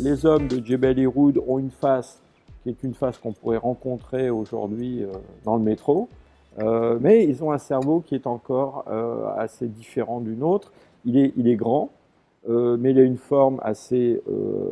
Les hommes de Djebel Irhoud ont une face qui est une face qu'on pourrait rencontrer aujourd'hui dans le métro, mais ils ont un cerveau qui est encore assez différent du nôtre. Il est grand, mais il a une forme assez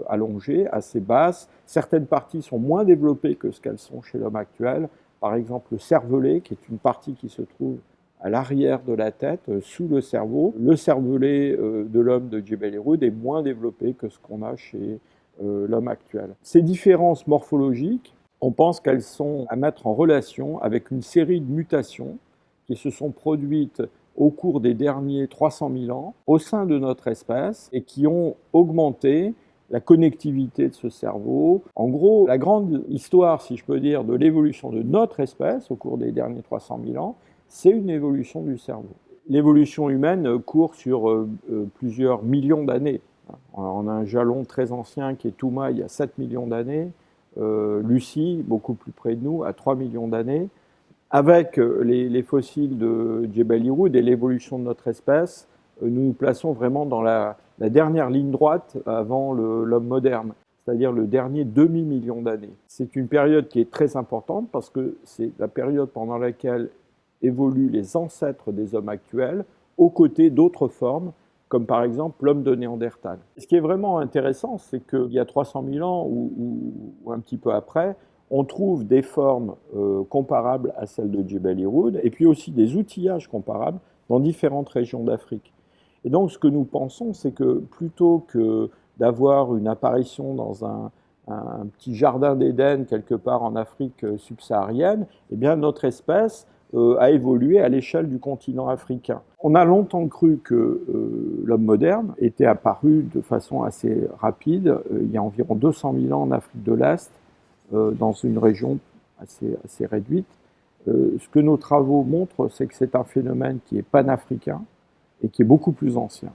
allongée, assez basse. Certaines parties sont moins développées que ce qu'elles sont chez l'homme actuel. Par exemple, le cervelet, qui est une partie qui se trouve à l'arrière de la tête, sous le cerveau. Le cervelet de l'homme de Djebel Irhoud est moins développé que ce qu'on a chez l'homme actuel. Ces différences morphologiques, on pense qu'elles sont à mettre en relation avec une série de mutations qui se sont produites au cours des derniers 300 000 ans au sein de notre espèce et qui ont augmenté la connectivité de ce cerveau. En gros, la grande histoire, si je peux dire, de l'évolution de notre espèce au cours des derniers 300 000 ans, c'est une évolution du cerveau. L'évolution humaine court sur plusieurs millions d'années. On a un jalon très ancien qui est Touma, il y a 7 millions d'années. Lucie, beaucoup plus près de nous, à 3 millions d'années. Avec les fossiles de Djebel Irhoud et l'évolution de notre espèce, nous nous plaçons vraiment dans la dernière ligne droite avant l'homme moderne, c'est-à-dire le dernier demi-million d'années. C'est une période qui est très importante parce que c'est la période pendant laquelle évoluent les ancêtres des hommes actuels aux côtés d'autres formes, comme par exemple l'homme de Néandertal. Ce qui est vraiment intéressant, c'est qu'il y a 300 000 ans ou un petit peu après, on trouve des formes comparables à celles de Djebel Irhoud, et puis aussi des outillages comparables dans différentes régions d'Afrique. Et donc ce que nous pensons, c'est que plutôt que d'avoir une apparition dans un petit jardin d'Éden quelque part en Afrique subsaharienne, eh bien notre espèce a évolué à l'échelle du continent africain. On a longtemps cru que l'homme moderne était apparu de façon assez rapide, il y a environ 200 000 ans en Afrique de l'Est, dans une région assez réduite. Ce que nos travaux montrent, c'est que c'est un phénomène qui est panafricain et qui est beaucoup plus ancien.